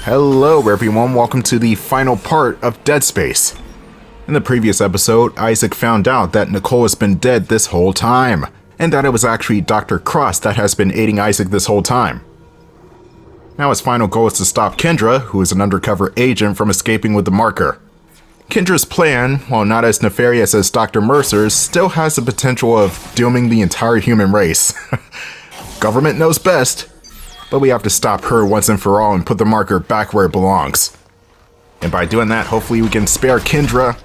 Hello everyone, welcome to the final part of Dead Space. In the previous episode, Isaac found out that Nicole has been dead this whole time, and that it was actually Dr. Cross that has been aiding Isaac this whole time. Now his final goal is to stop Kendra, who is an undercover agent, from escaping with the marker. Kendra's plan, while not as nefarious as Dr. Mercer's, still has the potential of dooming the entire human race. Government knows best. But we have to stop her once and for all and put the marker back where it belongs. And by doing that, hopefully we can spare Kendra.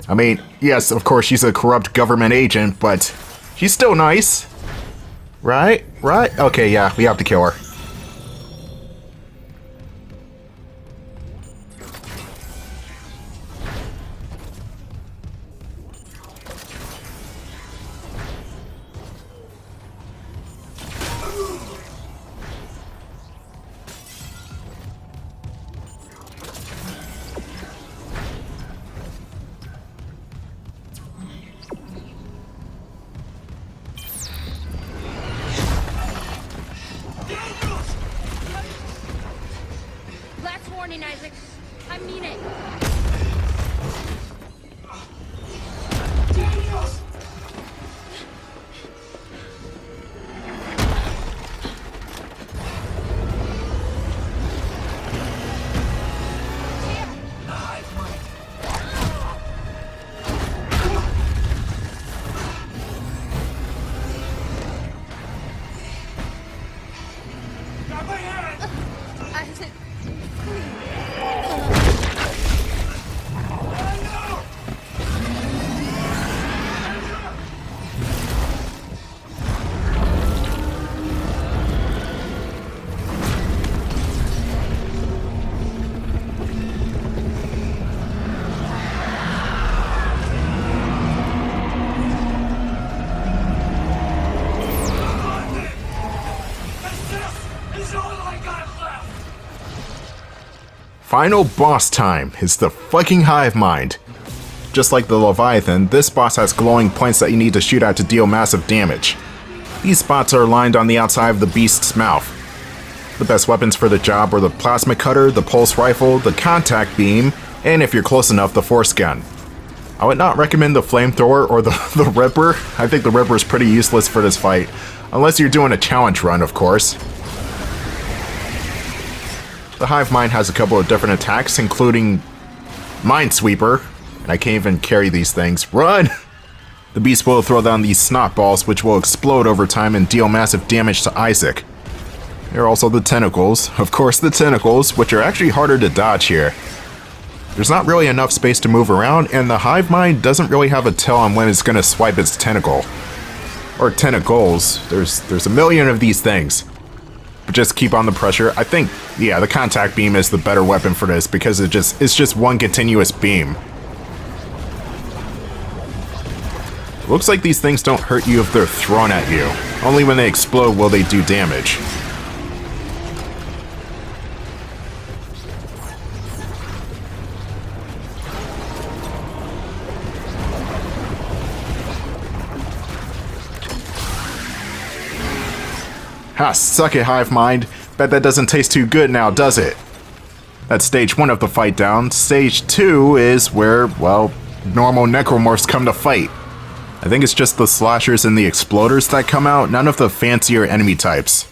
I mean, yes, of course she's a corrupt government agent, but she's still nice. Right? Right? Okay, yeah, we have to kill her. Isaac, I mean it. Isaac. Final boss time is the fucking Hive Mind. Just like the Leviathan, this boss has glowing points that you need to shoot at to deal massive damage. These spots are aligned on the outside of the beast's mouth. The best weapons for the job are the plasma cutter, the pulse rifle, the contact beam, and if you're close enough, the force gun. I would not recommend the flamethrower or the Ripper. I think the Ripper is pretty useless for this fight, unless you're doing a challenge run, of course. The Hive Mind has a couple of different attacks, including Minesweeper, and I can't even carry these things. Run! The beast will throw down these snot balls, which will explode over time and deal massive damage to Isaac. There are also the tentacles, of course the tentacles, which are actually harder to dodge here. There's not really enough space to move around, and the Hive Mind doesn't really have a tell on when it's going to swipe its tentacle. Or tentacles. There's a million of these things. But just keep on the pressure. I think, yeah, the contact beam is the better weapon for this because it's just one continuous beam. Looks like these things don't hurt you if they're thrown at you. Only when they explode will they do damage. Ha, suck it, Hive Mind. Bet that doesn't taste too good now, does it? That's stage 1 of the fight down. Stage 2 is where, well, normal Necromorphs come to fight. I think it's just the slashers and the exploders that come out, none of the fancier enemy types.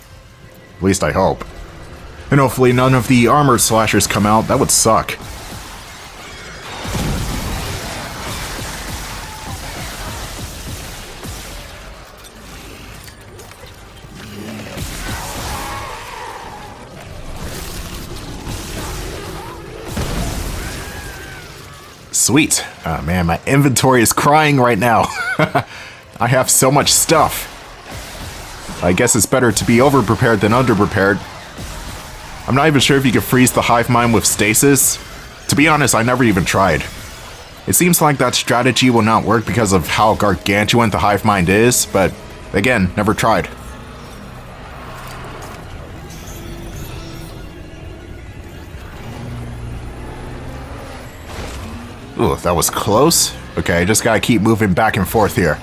At least I hope. And hopefully none of the armored slashers come out, that would suck. Sweet. Oh man, my inventory is crying right now. I have so much stuff. I guess it's better to be over-prepared than under-prepared. I'm not even sure if you can freeze the Hive Mind with stasis. To be honest, I never even tried. It seems like that strategy will not work because of how gargantuan the Hive Mind is, but again, never tried. Ooh, that was close. Okay, I just gotta keep moving back and forth here.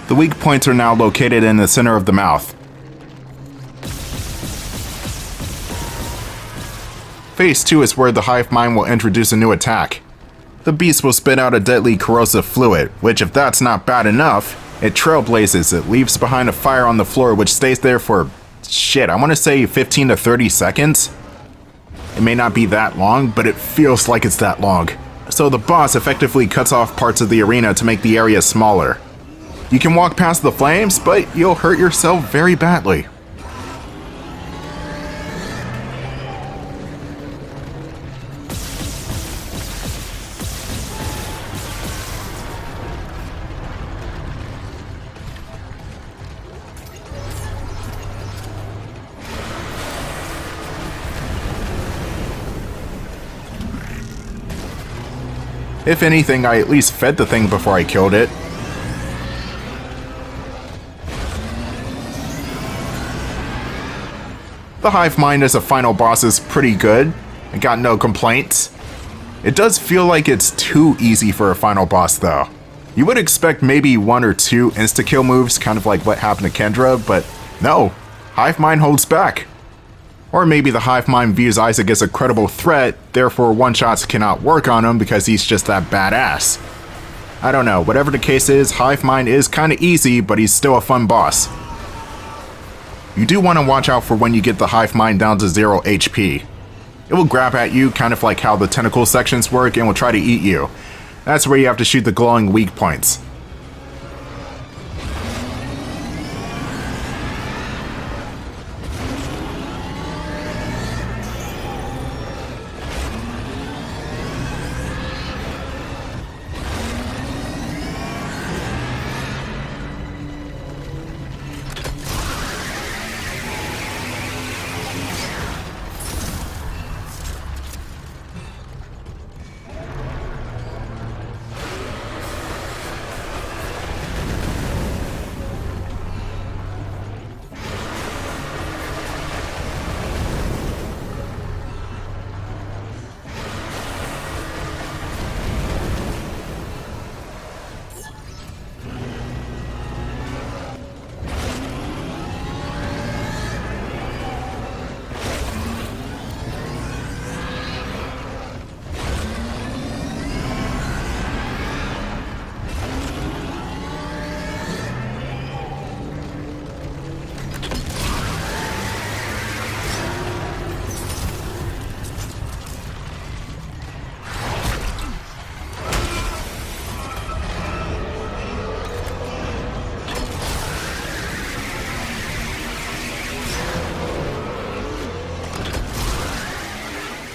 The weak points are now located in the center of the mouth. Phase 2 is where the Hive Mind will introduce a new attack. The beast will spit out a deadly corrosive fluid, which if that's not bad enough, it trailblazes. It leaves behind a fire on the floor which stays there for, I want to say 15 to 30 seconds. It may not be that long, but it feels like it's that long. So the boss effectively cuts off parts of the arena to make the area smaller. You can walk past the flames, but you'll hurt yourself very badly. If anything, I at least fed the thing before I killed it. The Hive Mind as a final boss is pretty good. I got no complaints. It does feel like it's too easy for a final boss though. You would expect maybe 1 or 2 insta-kill moves, kind of like what happened to Kendra, but no. Hive Mind holds back. Or maybe the Hive Mind views Isaac as a credible threat, therefore one-shots cannot work on him because he's just that badass. I don't know, whatever the case is, Hive Mind is kinda easy, but he's still a fun boss. You do want to watch out for when you get the Hive Mind down to 0 HP. It will grab at you, kind of like how the tentacle sections work, and will try to eat you. That's where you have to shoot the glowing weak points.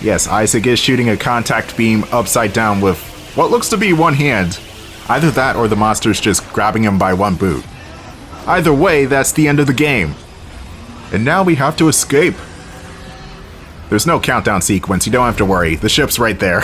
Yes, Isaac is shooting a contact beam upside down with what looks to be one hand. Either that or the monster's just grabbing him by one boot. Either way, that's the end of the game. And now we have to escape. There's no countdown sequence, you don't have to worry. The ship's right there.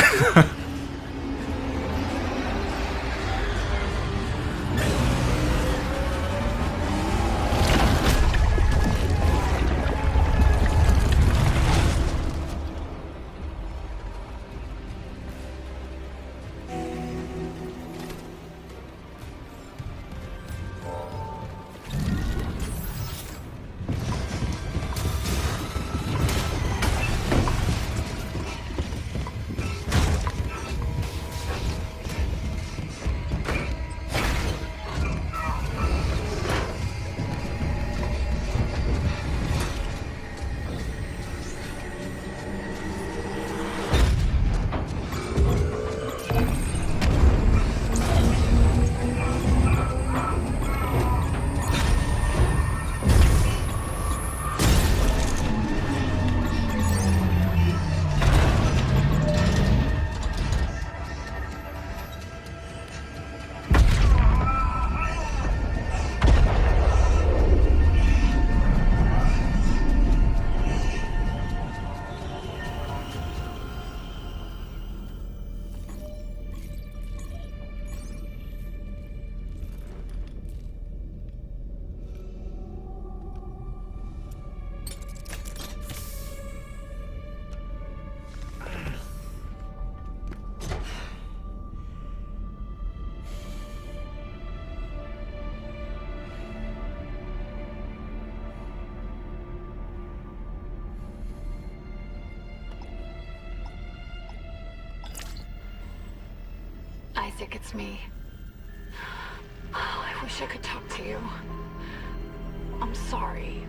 Isaac, it's me. Oh, I wish I could talk to you. I'm sorry.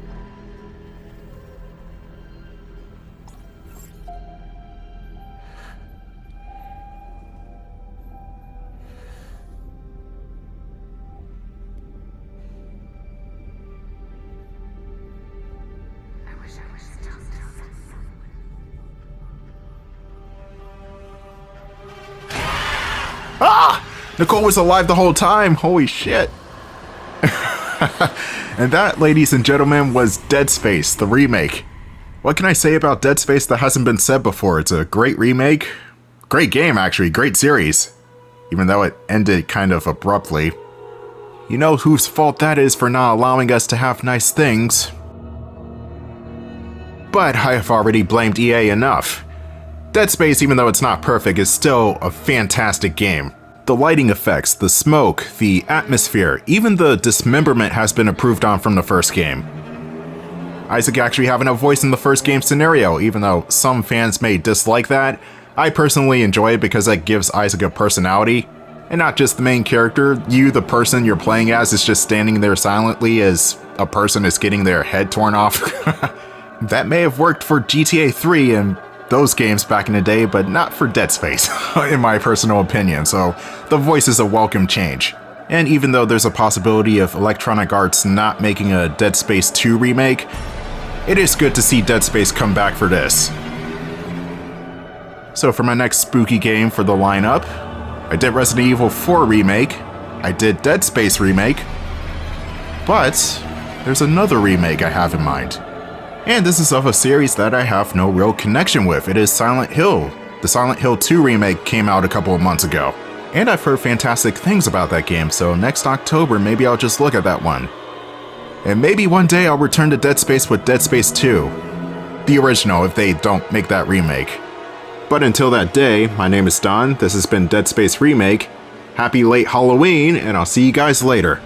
Ah! Nicole was alive the whole time. Holy shit. And that, ladies and gentlemen, was Dead Space, the remake. What can I say about Dead Space that hasn't been said before? It's a great remake. Great game, actually. Great series. Even though it ended kind of abruptly. You know whose fault that is for not allowing us to have nice things. But I have already blamed EA enough. Dead Space, even though it's not perfect, is still a fantastic game. The lighting effects, the smoke, the atmosphere, even the dismemberment has been improved on from the first game. Isaac actually having a voice in the first game scenario, even though some fans may dislike that, I personally enjoy it because that gives Isaac a personality. And not just the main character, you, the person you're playing as, is just standing there silently as a person is getting their head torn off. That may have worked for GTA 3 and those games back in the day, but not for Dead Space, in my personal opinion, so the voice is a welcome change. And even though there's a possibility of Electronic Arts not making a Dead Space 2 remake, it is good to see Dead Space come back for this. So for my next spooky game for the lineup, I did Resident Evil 4 Remake, I did Dead Space Remake, but there's another remake I have in mind. And this is of a series that I have no real connection with. It is Silent Hill. The Silent Hill 2 remake came out a couple of months ago. And I've heard fantastic things about that game, so next October maybe I'll just look at that one. And maybe one day I'll return to Dead Space with Dead Space 2. The original, if they don't make that remake. But until that day, my name is Don, this has been Dead Space Remake. Happy late Halloween, and I'll see you guys later.